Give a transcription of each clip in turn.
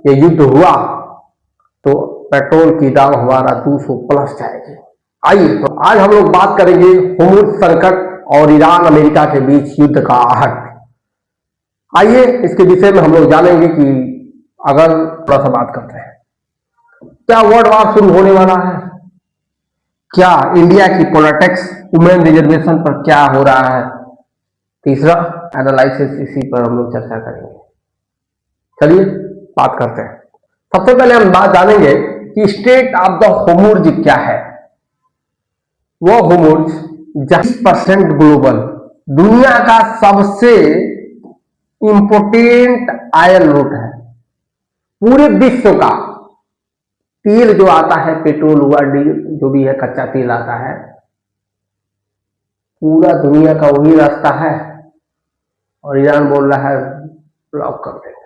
ये युद्ध हुआ तो पेट्रोल की दाम हमारा 200 प्लस जाएगी। आइए तो आज हम लोग बात करेंगे होर्मुज़ संकट और ईरान अमेरिका के बीच युद्ध का आहट। आइए इसके विषय में हम लोग जानेंगे कि अगर थोड़ा सा बात करते हैं, क्या वर्ल्ड वार शुरू होने वाला है, क्या इंडिया की पॉलिटिक्स वुमेन रिजर्वेशन पर क्या हो रहा है, तीसरा एनालिसिस इसी पर हम लोग चर्चा करेंगे। चलिए बात करते हैं। सबसे पहले हम बात जानेंगे कि स्टेट ऑफ द होर्मुज़ क्या है। वो होर्मुज़ 10% ग्लोबल दुनिया का सबसे इंपोर्टेंट आयल रूट है। पूरे विश्व का तेल जो आता है, पेट्रोल हुआ, डीजल जो भी है, कच्चा तेल आता है, पूरा दुनिया का वही रास्ता है और ईरान बोल रहा है ब्लॉक कर देंगे।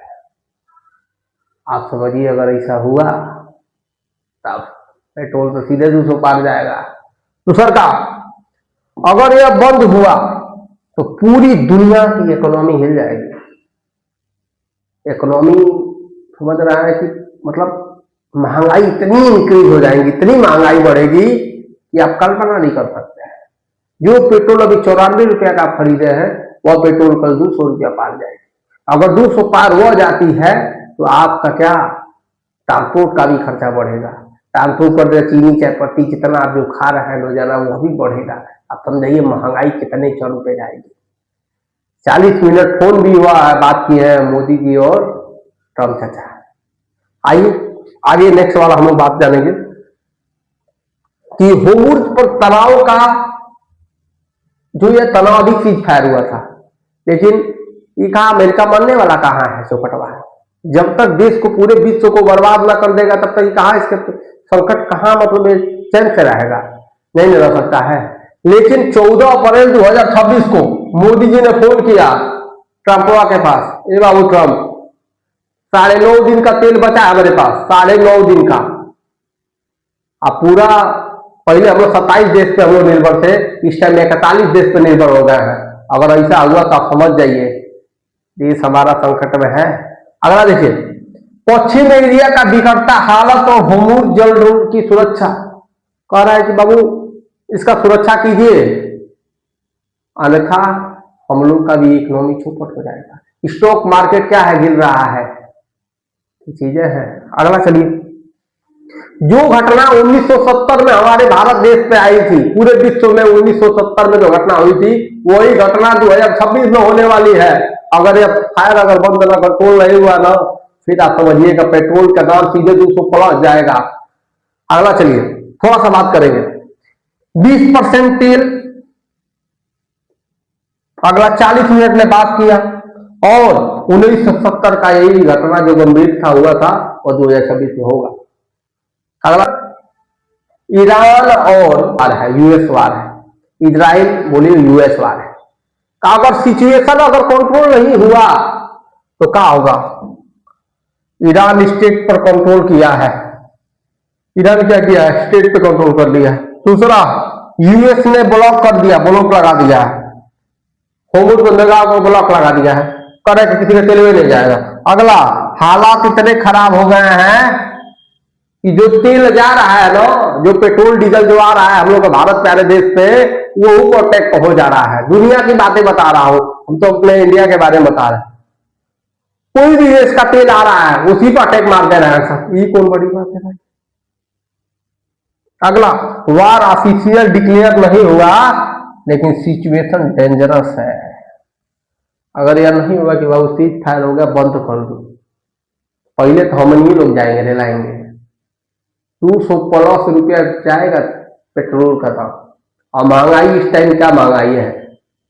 आप समझिए अगर ऐसा हुआ तब पेट्रोल तो सीधे 200 पार जाएगा। दूसर का अगर यह बंद हुआ तो पूरी दुनिया की इकोनॉमी हिल जाएगी। इकोनॉमी समझ रहा है कि मतलब महंगाई इतनी इंक्रीज हो जाएगी, इतनी महंगाई बढ़ेगी कि आप कल्पना नहीं कर सकते हैं। जो पेट्रोल अभी 94 रुपया का खरीदे हैं वह पेट्रोल कल 200 रुपया पार जाएगी। अगर 200 पार हो जाती है तो आपका क्या ट्रांसपोर्ट का भी खर्चा बढ़ेगा। ट्रांसपोर्ट पर चीनी चाय पत्ती जितना आप जो खा रहे हैं रोजाना वह भी बढ़ेगा। आप समझिए महंगाई कितने चरम पे जाएगी। 40 मिनट फोन भी हुआ है, बात की है मोदी जी और ट्रम्प चाचा। आइए आगे नेक्स्ट वाला हम लोग बात जानेंगे कि होर्मुज़ पर तनाव का जो ये तनाव अभी सीज फायर हुआ था, लेकिन ये कहा अमेरिका मानने वाला कहाँ है, चौपटवा है। जब तक देश को पूरे विश्व को बर्बाद ना कर देगा तब तक कहाँ इसके संकट कहाँ मतलब चैन से रहेगा, नहीं रह सकता है। लेकिन 14 अप्रैल 2026 को मोदी जी ने फोन किया ट्रंपवा के पास, ए बाबू ट्रंप 9.5 दिन का तेल बचा है मेरे पास, 9.5 दिन का। अब पूरा पहले हम लोग 27 देश पे हम लोग निर्भर थे, इस टाइम 41 देश पे निर्भर हो गए हैं। अगर ऐसा हुआ तो आप समझ जाइए देश हमारा संकट में है। अगला देखिए, पश्चिम एरिया का बिगड़ता हालत और होर्मुज़ जल रूट की सुरक्षा। कह रहा है कि बाबू इसका सुरक्षा कीजिए, अन्यथा हम लोग का भी इकोनॉमी चौपट हो जाएगा। स्टॉक मार्केट क्या है, गिर रहा है, चीजें हैं। अगला चलिए, जो घटना 1970 में हमारे भारत देश पे आई थी, पूरे विश्व में 1970 में जो घटना हुई थी वही घटना 2026 में होने वाली है। अगर ये फायर अगर बंद ना कंट्रोल नहीं हुआ ना, फिर आप समझिएगा पेट्रोल का दाम सीधे 200 प्लस जाएगा। अगला चलिए थोड़ा सा बात करेंगे 20% तेल। अगला 40 मिनट में बात किया और 1970 का यही घटना जो गंभीर था हुआ था और 2026 में होगा। अगला ईरान और वार है, यूएस वार है, इजराइल बोलिए यूएस वार है। अगर सिचुएशन अगर कंट्रोल नहीं हुआ तो क्या होगा। ईरान स्टेट पर कंट्रोल किया है, ईरान क्या किया है, स्टेट पे कंट्रोल कर लिया है। दूसरा यूएस ने ब्लॉक कर दिया, ब्लॉक लगा दिया है, होर्मुज़ बंदरगाह को ब्लॉक लगा दिया है, करे कि किसी का तेल नहीं जाएगा। अगला हालात इतने खराब हो गए हैं कि जो तेल जा रहा है ना, जो पेट्रोल डीजल जो आ रहा है हम लोग भारत प्यारे देश पे, वो ऊपर अटैक हो जा रहा है। दुनिया की बातें बता रहा हूं, हम तो अपने इंडिया के बारे में बता रहे हैं। कोई भी देश का तेल आ रहा है उसी पर अटैक मार दे रहा है सब, ये कौन बड़ी बात है भाई। अगला वार ऑफिशियल डिक्लेयर नहीं हुआ लेकिन सिचुएशन डेंजरस है। अगर यह नहीं हुआ कि बाबू सीज फायर हो गया बंद कर दो, पहले तो हम ही लोग जाएंगे रेलाएंगे। 200 प्लस रुपया जाएगा पेट्रोल का दाम। और महंगाई इस टाइम क्या महंगाई है,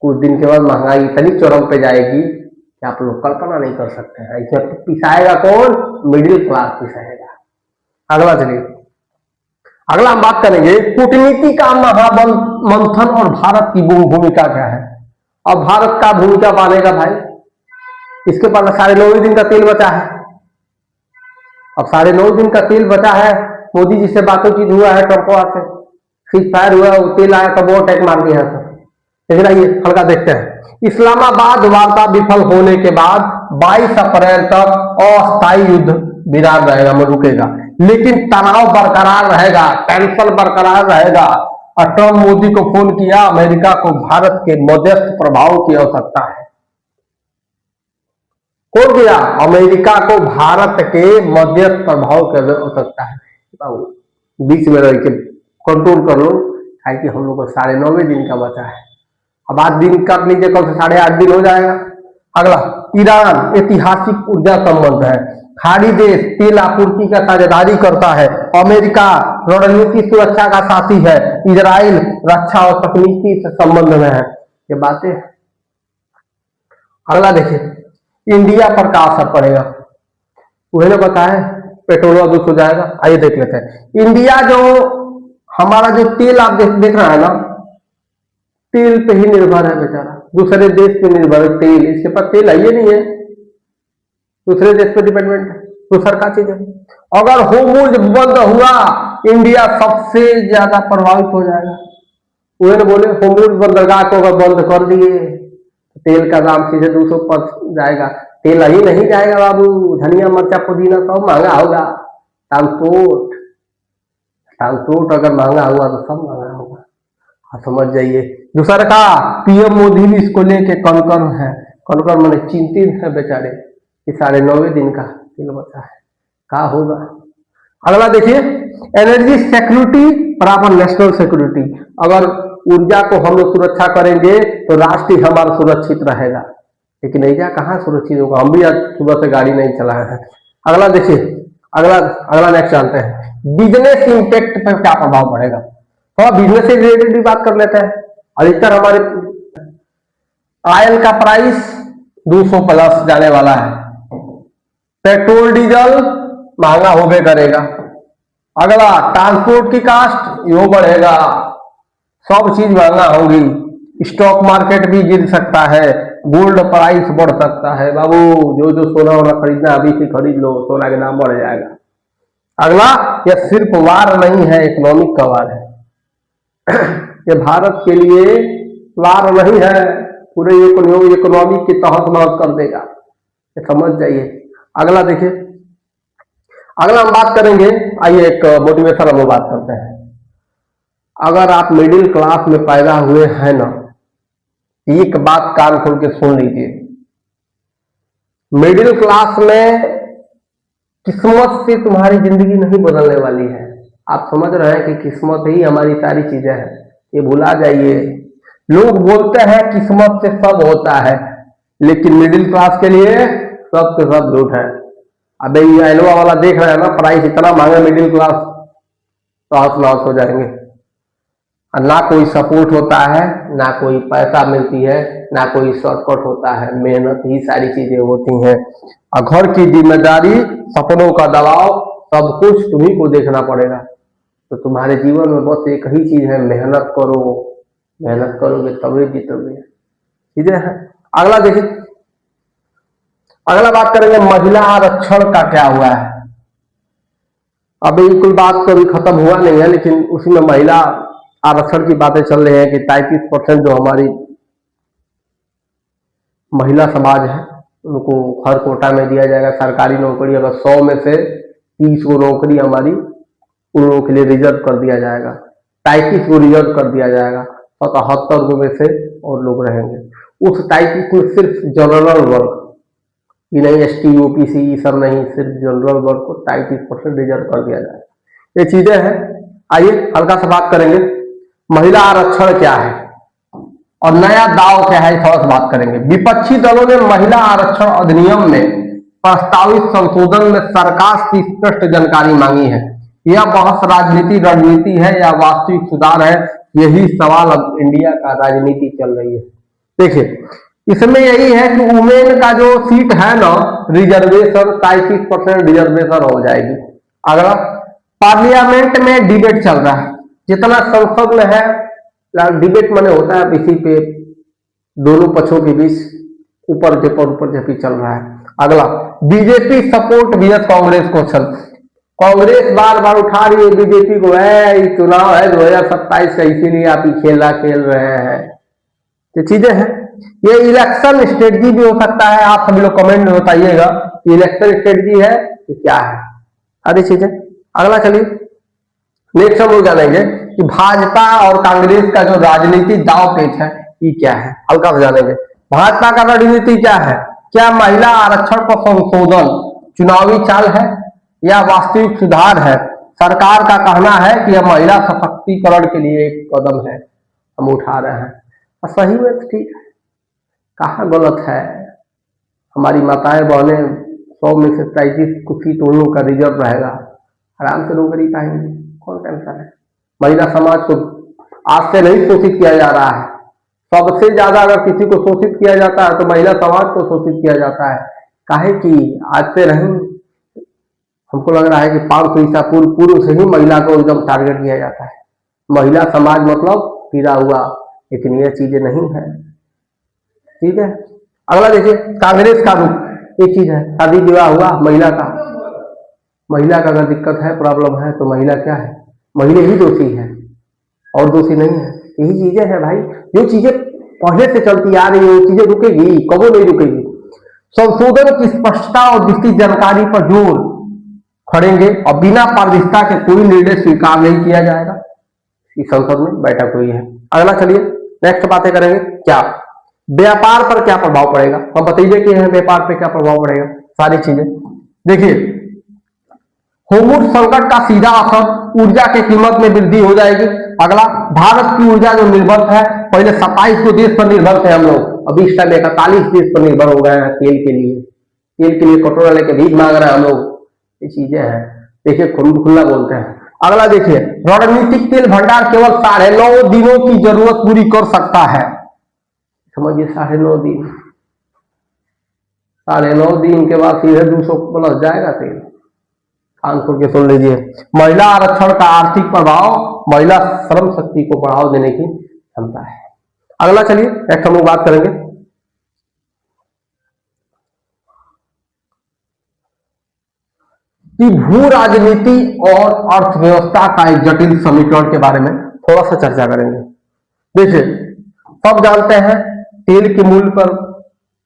कुछ दिन के बाद महंगाई इतनी चरम पे जाएगी कि आप लोग कल्पना नहीं कर सकते हैं। इसमें पिसाएगा कौन, मिडिल क्लास पिसाएगा। अगला चलिए, अगला हम बात करेंगे कूटनीति का महामंथन और भारत की भूमिका क्या है। अब भारत का भूमिका मानेगा भाई, इसके पास 9.5 दिन का तेल बचा है। अब 9.5 दिन का तेल बचा है, मोदी जी से बातचीत हुआ है, ट्रंपवा से सीज फायर हुआ, तेल आया तब वो अटैक मार दिया था। लेकिन आइए हल्का देखते हैं। इस्लामाबाद वार्ता विफल होने के बाद 22 अप्रैल तक अस्थायी युद्ध विरार रहेगा, मैं रुकेगा, लेकिन तनाव बरकरार रहेगा, टेंशन बरकरार रहेगा। और ट्रम्प मोदी को फोन किया, अमेरिका को भारत के मध्यस्थ प्रभाव की आवश्यकता है। कौन किया? अमेरिका को भारत के मध्यस्थ प्रभाव की आवश्यकता है। बीच में रह के कंट्रोल कर लो, है कि हम लोग को 9.5 दिन का बचा है। अब 8 दिन कर लीजिए, कल से 8.5 दिन हो जाएगा। अगला, ईरान ऐतिहासिक ऊर्जा संबंध है। खाड़ी देश तेल आपूर्ति का साझेदारी करता है। अमेरिका रणनीतिक सुरक्षा का साथी है। इजराइल रक्षा और तकनीकी से संबंध में है। ये बातें। अगला देखिए, इंडिया पर क्या असर पड़ेगा, उन्होंने बताया पेट्रोल अधिक हो जाएगा। आइए देख लेते हैं। इंडिया जो हमारा जो तेल आप देख रहा है ना, तेल पे ही निर्भर है बेचारा, दूसरे देश पे निर्भर है। तेल, इसके पास तेल है नहीं है, दूसरे देश पे डिपेंडेंट है। दूसर का चीज है, अगर होर्मुज बंद हुआ, इंडिया सबसे ज्यादा प्रभावित हो जाएगा। उन्होंने बोले होर्मुज बंदरगाह को अगर बंद कर दिए, तेल का दाम सीधे 200 पर जाएगा। तेल ही नहीं जाएगा बाबू, धनिया मिर्चा पुदीना सब महंगा होगा। ट्रांसपोर्ट अगर महंगा हुआ तो सब महंगा होगा, समझ जाइए। दूसरा का पीएम मोदी भी इसको लेके कनकर है, कनकर मैंने चिंतित है बेचारे कि 9.5 दिन का तेल बचा है, क्या होगा। अगला देखिए, एनर्जी सिक्योरिटी बराबर नेशनल सिक्योरिटी। अगर ऊर्जा को हम लोग सुरक्षा करेंगे तो राष्ट्र ही हमारा सुरक्षित रहेगा, लेकिन ऐसा कहाँ सुरक्षित होगा। हम भी आज सुबह से गाड़ी नहीं चलाए हैं। अगला देखिए, अगला नेक्स्ट जानते हैं, बिजनेस इंपैक्ट पर क्या प्रभाव पड़ेगा। तो बिजनेस से रिलेटेड भी बात कर लेते हैं। अधिकतर हमारे ऑयल का प्राइस 200 प्लस जाने वाला है, पेट्रोल डीजल महंगा होबे करेगा। अगला, ट्रांसपोर्ट की कास्ट यो बढ़ेगा, सब चीज महंगा होगी। स्टॉक मार्केट भी गिर सकता है, गोल्ड प्राइस बढ़ सकता है। बाबू जो सोना वोना खरीदना अभी से खरीद लो, सोना के दाम बढ़ जाएगा। अगला, यह सिर्फ वार नहीं है, इकोनॉमिक का वार है। ये भारत के लिए वार नहीं है, पूरे इकोनॉमी की तहस नहस कर देगा, ये समझ जाइए। अगला देखिए, अगला हम बात करेंगे, आइए एक मोटिवेशन हम बात करते हैं। अगर आप मिडिल क्लास में पैदा हुए हैं ना, एक बात कान खोल के सुन लीजिए, मिडिल क्लास में किस्मत से तुम्हारी जिंदगी नहीं बदलने वाली है। आप समझ रहे हैं कि किस्मत ही हमारी सारी चीजें हैं, ये भुला जाइए। लोग बोलते हैं किस्मत से सब होता है, लेकिन मिडिल क्लास के लिए सब के सब झूठ है। अबे ये एलोवा वाला देख रहे हैं ना, प्राइस इतना महंगा, मिडिल क्लास तो हाथ लॉस हो जाएंगे। ना कोई सपोर्ट होता है, ना कोई पैसा मिलती है, ना कोई शॉर्टकट होता है, मेहनत ही सारी चीजें होती हैं। और घर की जिम्मेदारी, सपनों का दबाव, सब कुछ तुम्ही को देखना पड़ेगा। तो तुम्हारे जीवन में बस एक ही चीज है, मेहनत करो। मेहनत करोगे तभी जीतोगे, ठीक है। अगला देखिए, अगला बात करेंगे महिला आरक्षण का क्या हुआ है। अभी कोई बात तो अभी खत्म हुआ नहीं है, लेकिन उसमें महिला आरक्षण की बातें चल रही है कि 33% जो हमारी महिला समाज है उनको हर कोटा में दिया जाएगा सरकारी नौकरी। अगर 100 में से 30 को नौकरी हमारी उन लोगों के लिए रिजर्व कर दिया जाएगा, 33 को रिजर्व कर दिया जाएगा, 77 में से और लोग रहेंगे। उस 33 में सिर्फ जनरल वर्ग, ये नहीं ST OPC ये सब नहीं, सिर्फ जनरल वर्ग को 33% रिजर्व कर दिया जाएगा। ये चीजें हैं। आइए हल्का सा बात करेंगे, महिला आरक्षण क्या है और नया दाव क्या है, थोड़ा सा बात करेंगे। विपक्षी दलों ने महिला आरक्षण अधिनियम में प्रस्तावित संशोधन में सरकार से स्पष्ट जानकारी मांगी है। यह बहस राजनीति रणनीति है या वास्तविक सुधार है, यही सवाल अब इंडिया का राजनीति चल रही है। देखिए, इसमें यही है कि वुमेन का जो सीट है ना, रिजर्वेशन 33% रिजर्वेशन हो जाएगी। अगला, पार्लियामेंट में डिबेट चल रहा है, जितना संसद में है डिबेट माने होता है, इसी पे दोनों पक्षों के बीच ऊपर झपी चल रहा है। अगला, बीजेपी सपोर्ट VS कांग्रेस को चल, कांग्रेस बार बार उठा रही है बीजेपी को, चुनाव है 2027 का, इसीलिए आप खेला खेल रहे हैं, ये चीजें हैं। ये इलेक्शन स्ट्रेटजी भी हो सकता है, आप सभी लोग कमेंट में बताइएगा इलेक्शन स्ट्रेटजी है कि क्या है, सारी चीजें। अगला चलिए नेक्स्ट हम लोग जानेंगे कि भाजपा और कांग्रेस का जो राजनीति दांव पेच है ये क्या है, हल्का से जानेंगे। भाजपा का राजनीति क्या है, क्या महिला आरक्षण पर संशोधन चुनावी चाल है या वास्तविक सुधार है? सरकार का कहना है कि यह महिला सशक्तिकरण के लिए एक कदम है, हम उठा रहे हैं। और सही में ठीक है, कहाँ गलत है? हमारी माताएं बहनें 100 में से 33 सीट उन लोगों का रिजर्व रहेगा, आराम से नौकरी पाएंगे, कौन टेंशन है? महिला समाज को आज से नहीं शोषित किया जा रहा है, सबसे ज्यादा अगर किसी को शोषित किया जाता है तो महिला समाज को शोषित किया जाता है। काहे कि आज से नहीं, हमको लग रहा है कि 500 ईसा पूर्व से ही महिला को एकदम टारगेट किया जाता है। महिला समाज मतलब गिरा हुआ, लेकिन ये चीजें नहीं है, ठीक है। अगला देखिए कांग्रेस का रुख, एक चीज है शादी विवाह हुआ महिला का अगर दिक्कत है, प्रॉब्लम है तो महिला क्या है, महिला ही दोषी है और दोषी नहीं है। यही चीजें हैं भाई, जो चीजें पहले से चलती आ रही है वो चीजें रुकेगी, कबो नहीं रुकेगी। संशोधन की स्पष्टता और विस्तृत जानकारी पर जोर खड़ेंगे और बिना पारदर्शिता के कोई निर्णय स्वीकार नहीं किया जाएगा। इस संसद में बैठक हुई है। अगला चलिए नेक्स्ट बातें करेंगे, क्या व्यापार पर क्या प्रभाव पड़ेगा, हम बताइए कि व्यापार पर क्या प्रभाव पड़ेगा, सारी चीजें देखिए। होर्मुज संकट का सीधा असर ऊर्जा की कीमत में वृद्धि हो जाएगी। अगला भारत की ऊर्जा जो निर्भर है, पहले 27 को देश पर निर्भर थे हम लोग, अभी इस टाइम 41 देश पर निर्भर हो गए हैं तेल के लिए कटोरा लेके भीख मांग रहे हैं हम लोग। ये चीजें हैं, देखिए खुला बोलते हैं। अगला देखिए रणनीतिक तेल भंडार केवल 9.5 दिनों की जरूरत पूरी कर सकता है, समझिए 9.5 दिन, 9.5 दिन के बाद सीधे 200 प्लस जाएगा तेल। कानपुर के सुन लीजिए, महिला आरक्षण का आर्थिक प्रभाव महिला श्रम शक्ति को बढ़ावा देने की क्षमता है। अगला चलिए नेक्स्ट हम लोग बात करेंगे कि भू राजनीति और अर्थव्यवस्था का एक जटिल समीकरण के बारे में थोड़ा सा चर्चा करेंगे। देखिए सब जानते हैं तेल के मूल्य पर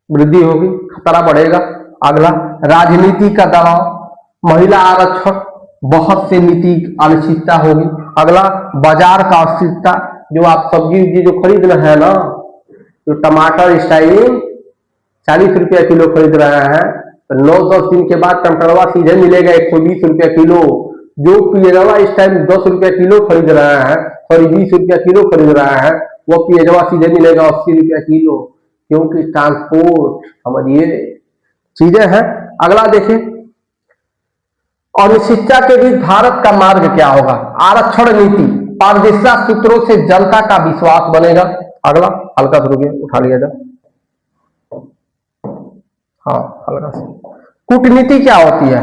वृद्धि होगी, खतरा बढ़ेगा। अगला राजनीति का दबाव, महिला आरक्षण, बहुत से नीति अनिश्चितता होगी। अगला बाजार का अस्थिरता, जो आप सब्जी जो खरीद रहे हैं ना, जो टमाटर इस टाइम 40 रुपया किलो खरीद रहे हैं, तो 9-10 दिन के बाद टमाटरवा सीधे मिलेगा 120 रुपया किलो। जो पियजवा इस टाइम 10 रुपया किलो खरीद रहे हैं, सॉरी 20 रुपया किलो खरीद रहे हैं, वो पियजवा सीधे मिलेगा 80 रुपया किलो, क्योंकि ट्रांसपोर्ट, समझिए चीजें हैं। अगला देखिए अनिश्चितता के बीच भारत का मार्ग क्या होगा, आरक्षण नीति, पारदर्शिता सूत्रों से जनता का विश्वास बनेगा। अगला हल्का से रुकिए, उठा लिया जाए, हाँ हल्का से। कूटनीति क्या होती है,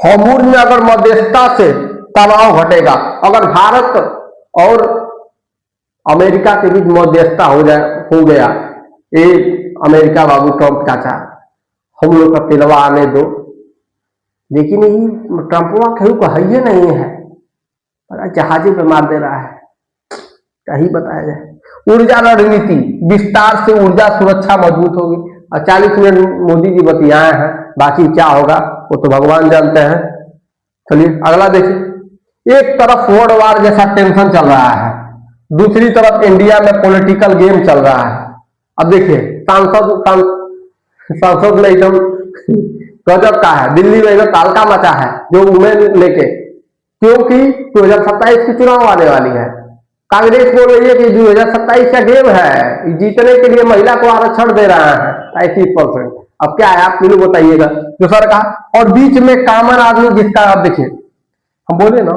होर्मुज में अगर मध्यस्थता से तनाव घटेगा, अगर भारत और अमेरिका के बीच मध्यस्थता हो गया, अमेरिका बाबू ट्रंप चाचा हम लोग का तेलवा आने दो, लेकिन ये ट्रंपवा कहीं को है ही नहीं है, जहाजी पे मार दे रहा है, क्या ही बताया जाए। ऊर्जा रणनीति विस्तार से ऊर्जा सुरक्षा मजबूत होगी। और 40 मिनट मोदी जी बतियाए हैं, बाकी क्या होगा वो तो भगवान जानते हैं। चलिए अगला देखिए, एक तरफ वर्ल्ड वार जैसा टेंशन चल रहा है, दूसरी तरफ इंडिया में पॉलिटिकल गेम चल रहा है। अब देखिए सांसद में एकदम गजब का है, दिल्ली में एकदम तालका मचा है जो वुमेन लेके, क्योंकि 2027 की चुनाव आने वाली है। कांग्रेस बोल रही है कि 2027 का गेम है, जीतने के लिए महिला को आरक्षण दे रहा है 35%। अब क्या है आप लोग बताइएगा, जो सरकार और बीच में कॉमन आदमी जिसका, आप देखिए हम बोले ना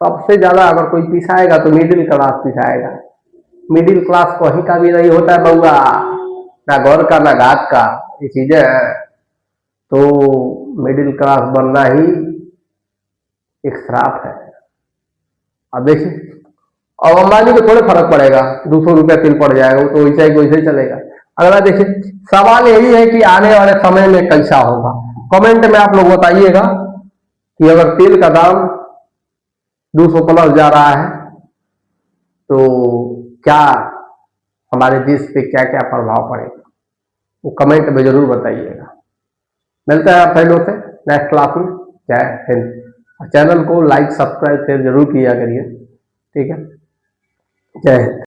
सबसे ज्यादा अगर कोई पिसाएगा तो मिडिल क्लास पिसाएगा। मिडिल क्लास कहीं का भी नहीं होता है बउआ, ना घर का ना घाट का, ये चीजें है। तो मिडिल क्लास बनना ही एक श्राप है। अब देखिए और अंबानी को थोड़े फर्क पड़ेगा, 200 रुपया तेल पड़ जाएगा, वो तो वैसे ही वैसे ही चलेगा। अगला देखिए, सवाल यही है कि आने वाले समय में कैसा होगा। कमेंट में आप लोग बताइएगा कि अगर तेल का दाम 200 प्लस जा रहा है तो क्या हमारे देश पे क्या क्या प्रभाव पड़ेगा, वो कमेंट में जरूर बताइएगा। मिलते हैं आप लोग से नेक्स्ट क्लास में। जय हिंद। चैनल को लाइक सब्सक्राइब शेयर जरूर किया करिए, ठीक है। जय हिंद।